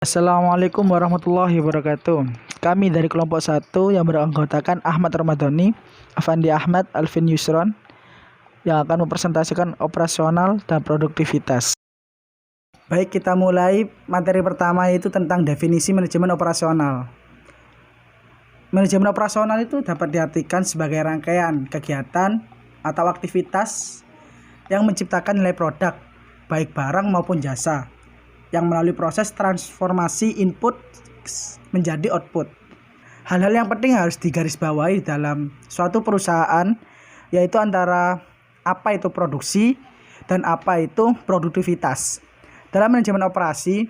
Assalamualaikum warahmatullahi wabarakatuh. Kami dari kelompok 1 yang beranggotakan Ahmad Ramadhani, Afandi Ahmad, Alvin Yusron yang akan mempresentasikan operasional dan produktivitas. Baik, kita mulai materi pertama, yaitu tentang definisi manajemen operasional. Manajemen operasional itu dapat diartikan sebagai rangkaian kegiatan atau aktivitas yang menciptakan nilai produk, baik barang maupun jasa, yang melalui proses transformasi input menjadi output. Hal-hal yang penting harus digarisbawahi dalam suatu perusahaan, yaitu antara apa itu produksi dan apa itu produktivitas. Dalam manajemen operasi,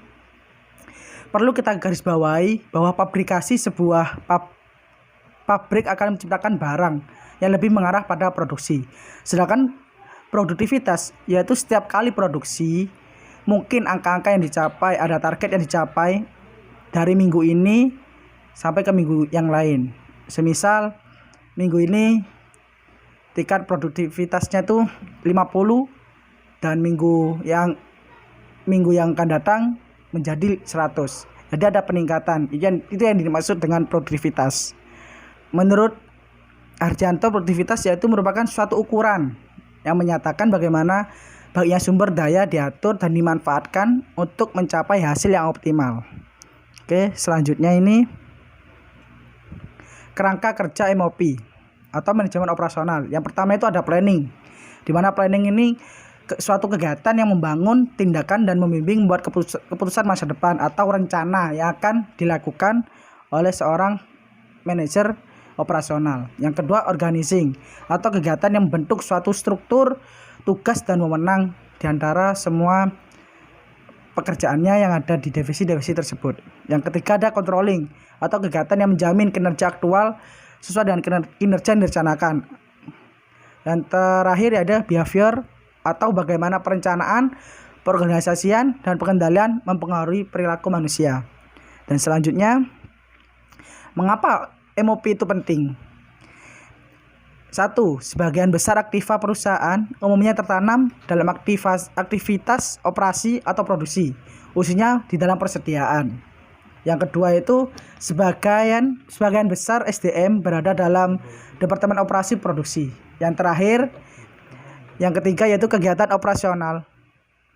perlu kita garisbawahi bahwa pabrikasi sebuah pabrik akan menciptakan barang yang lebih mengarah pada produksi. Sedangkan produktivitas, yaitu setiap kali produksi, mungkin angka-angka yang dicapai, ada target yang dicapai dari minggu ini sampai ke minggu yang lain. Semisal minggu ini tingkat produktivitasnya itu 50 dan minggu yang akan datang menjadi 100. Jadi ada peningkatan. Itu yang dimaksud dengan produktivitas. Menurut Harjanto, produktivitas yaitu merupakan suatu ukuran yang menyatakan bagaimana baiknya sumber daya diatur dan dimanfaatkan untuk mencapai hasil yang optimal. Oke, selanjutnya ini kerangka kerja MOP atau manajemen operasional. Yang pertama itu ada planning, di mana planning ini suatu kegiatan yang membangun tindakan dan membimbing membuat keputusan masa depan atau rencana yang akan dilakukan oleh seorang manajer operasional. Yang kedua, organizing atau kegiatan yang membentuk suatu struktur, tugas dan wewenang di antara semua pekerjaannya yang ada di divisi-divisi tersebut. Yang ketiga, ada controlling atau kegiatan yang menjamin kinerja aktual sesuai dengan kinerja yang direncanakan. Yang terakhir ada behavior atau bagaimana perencanaan, perorganisasian dan pengendalian mempengaruhi perilaku manusia. Dan selanjutnya, mengapa MOP itu penting? 1. Sebagian besar aktiva perusahaan umumnya tertanam dalam aktivitas operasi atau produksi, khususnya di dalam persediaan. Yang kedua itu sebagian besar SDM berada dalam departemen operasi produksi. Yang terakhir, yang ketiga, yaitu kegiatan operasional.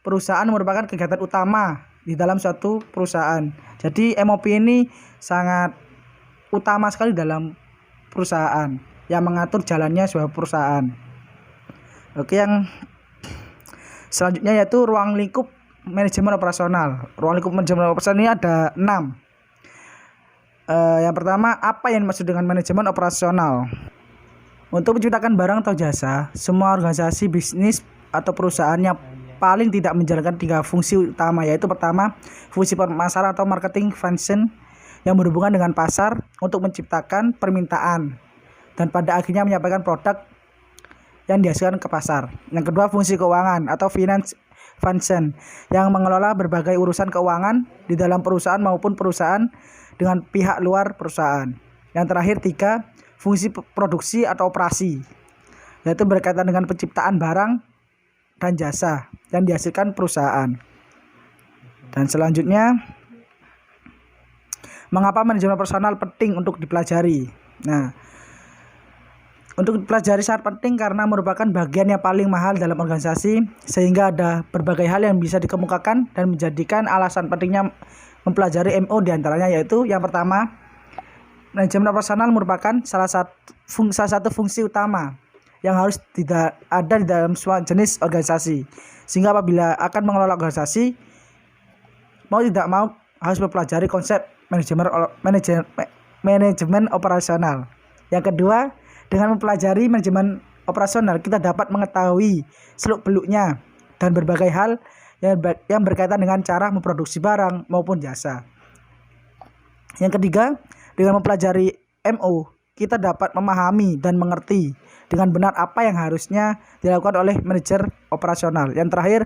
Perusahaan merupakan kegiatan utama di dalam suatu perusahaan. Jadi MOP ini sangat utama sekali dalam perusahaan yang mengatur jalannya sebuah perusahaan. Oke, yang selanjutnya yaitu ruang lingkup manajemen operasional. Ruang lingkup manajemen operasional ini ada 6. Yang pertama, apa yang dimaksud dengan manajemen operasional? Untuk menciptakan barang atau jasa, semua organisasi bisnis atau perusahaan yang paling tidak menjalankan 3 fungsi utama, yaitu pertama, fungsi pemasaran atau marketing function yang berhubungan dengan pasar untuk menciptakan permintaan dan pada akhirnya menyampaikan produk yang dihasilkan ke pasar. Yang kedua, fungsi keuangan atau finance function yang mengelola berbagai urusan keuangan di dalam perusahaan maupun perusahaan dengan pihak luar perusahaan. Yang terakhir, 3, fungsi produksi atau operasi, yaitu berkaitan dengan penciptaan barang dan jasa yang dihasilkan perusahaan. Dan selanjutnya, mengapa manajemen operasional penting untuk dipelajari? Nah, untuk dipelajari sangat penting karena merupakan bagian yang paling mahal dalam organisasi, sehingga ada berbagai hal yang bisa dikemukakan dan menjadikan alasan pentingnya mempelajari MO diantaranya, yaitu yang pertama, manajemen operasional merupakan salah satu fungsi utama yang harus tidak ada di dalam semua jenis organisasi, sehingga apabila akan mengelola organisasi, mau tidak mau harus mempelajari konsep manajemen operasional. Yang kedua, dengan mempelajari manajemen operasional, kita dapat mengetahui seluk-beluknya dan berbagai hal yang berkaitan dengan cara memproduksi barang maupun jasa. Yang ketiga, dengan mempelajari MO, kita dapat memahami dan mengerti dengan benar apa yang harusnya dilakukan oleh manajer operasional. Yang terakhir,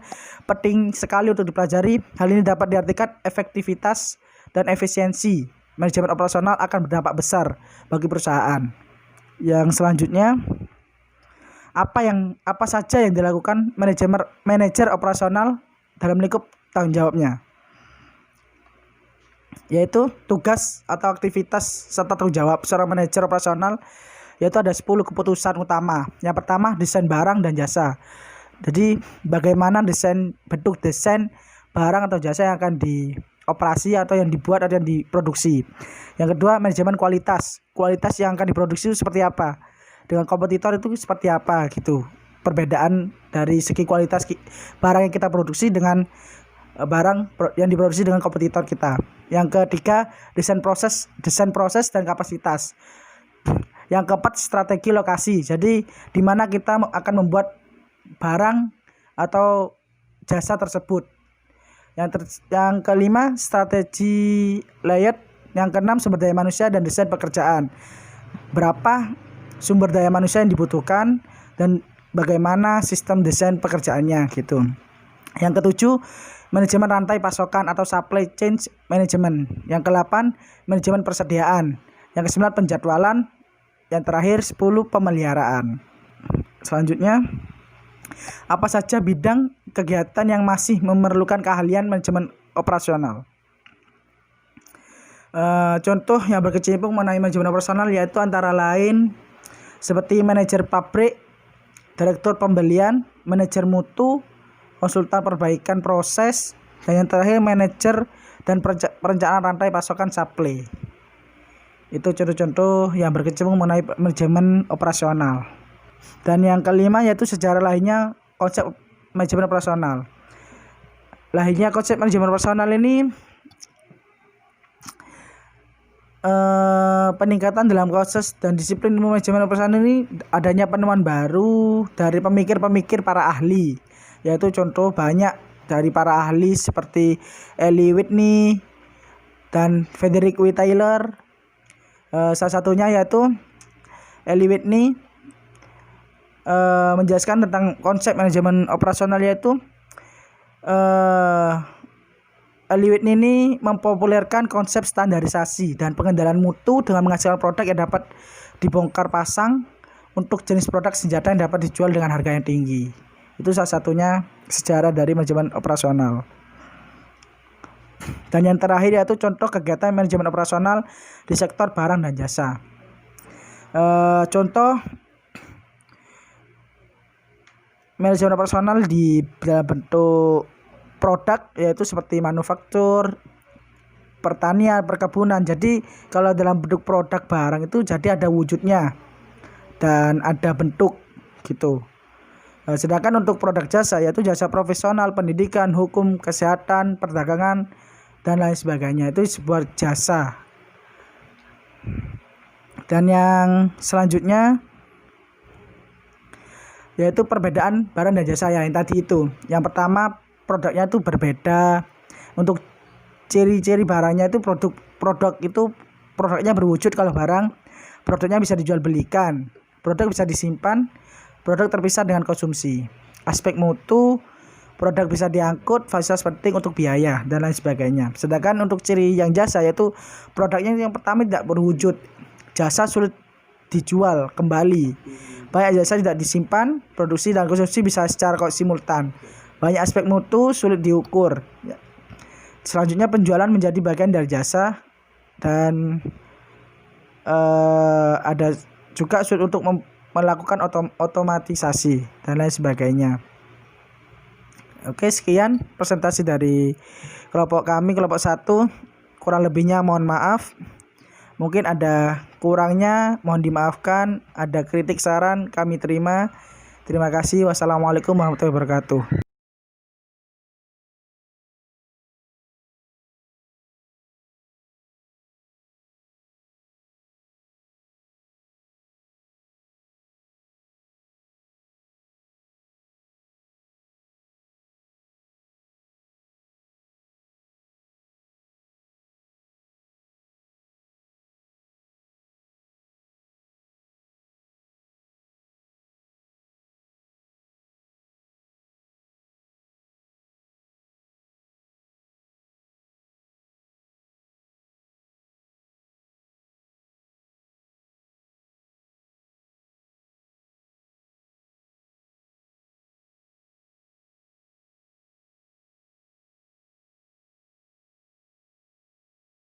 penting sekali untuk dipelajari. Hal ini dapat diartikan efektivitas dan efisiensi manajemen operasional akan berdampak besar bagi perusahaan. Yang selanjutnya, apa saja yang dilakukan manajer operasional dalam lingkup tanggung jawabnya? yaitu tugas atau aktivitas serta tanggung jawab seorang manajer operasional, yaitu ada 10 keputusan utama. Yang pertama, desain barang dan jasa. Jadi bagaimana bentuk desain barang atau jasa yang akan dioperasi atau yang dibuat atau yang diproduksi. Yang kedua, manajemen kualitas yang akan diproduksi itu seperti apa, dengan kompetitor itu seperti apa gitu, perbedaan dari segi kualitas barang yang kita produksi dengan barang yang diproduksi dengan kompetitor kita. Yang ketiga, desain proses dan kapasitas. Yang keempat, strategi lokasi. Jadi di mana kita akan membuat barang atau jasa tersebut. Yang kelima, strategi layout. Yang keenam, sumber daya manusia dan desain pekerjaan. Berapa sumber daya manusia yang dibutuhkan dan bagaimana sistem desain pekerjaannya gitu. Yang ketujuh, manajemen rantai pasokan atau supply chain management. Yang ke-8, manajemen persediaan. Yang ke-9, penjadwalan. Yang terakhir 10, pemeliharaan. Selanjutnya, apa saja bidang kegiatan yang masih memerlukan keahlian manajemen operasional? Contoh yang berkecimpung mengenai manajemen operasional yaitu antara lain seperti manajer pabrik, direktur pembelian, manajer mutu, konsultan perbaikan proses, dan yang terakhir manajer dan perencanaan rantai pasokan supply. Itu contoh-contoh yang berkecimpung mengenai manajemen operasional. Dan yang kelima yaitu sejarah lahirnya konsep manajemen operasional. Lahirnya konsep manajemen operasional ini peningkatan dalam proses dan disiplin ilmu manajemen operasional ini adanya penemuan baru dari pemikir-pemikir para ahli. Yaitu contoh banyak dari para ahli seperti Eli Whitney dan Frederick W. Taylor. Salah satunya yaitu Eli Whitney menjelaskan tentang konsep manajemen operasional, yaitu Eli Whitney ini mempopulerkan konsep standarisasi dan pengendalian mutu dengan menghasilkan produk yang dapat dibongkar pasang untuk jenis produk senjata yang dapat dijual dengan harga yang tinggi. Itu salah satunya sejarah dari manajemen operasional. Dan yang terakhir yaitu contoh kegiatan manajemen operasional di sektor barang dan jasa. Contoh manajemen operasional di dalam bentuk produk yaitu seperti manufaktur, pertanian, perkebunan. Jadi kalau dalam bentuk produk barang itu jadi ada wujudnya dan ada bentuk gitu. Sedangkan untuk produk jasa yaitu jasa profesional, pendidikan, hukum, kesehatan, perdagangan, dan lain sebagainya. Itu sebuah jasa. Dan yang selanjutnya yaitu perbedaan barang dan jasa yang tadi itu. Yang pertama, produknya itu berbeda. Untuk ciri-ciri barangnya itu produknya berwujud kalau barang. Produknya bisa dijual belikan. Produk bisa disimpan. Produk terpisah dengan konsumsi. Aspek mutu, produk bisa diangkut, fasilitas penting untuk biaya, dan lain sebagainya. Sedangkan untuk ciri yang jasa yaitu produknya yang pertama tidak berwujud. Jasa sulit dijual kembali. Banyak jasa tidak disimpan, produksi dan konsumsi bisa secara simultan. Banyak aspek mutu sulit diukur. Selanjutnya penjualan menjadi bagian dari jasa dan ada juga sulit untuk melakukan otomatisasi dan lain sebagainya. Oke, sekian presentasi dari kelompok kami, kelompok 1. Kurang lebihnya mohon maaf. Mungkin ada kurangnya, mohon dimaafkan. Ada kritik saran kami terima. Terima kasih. Wassalamualaikum warahmatullahi wabarakatuh.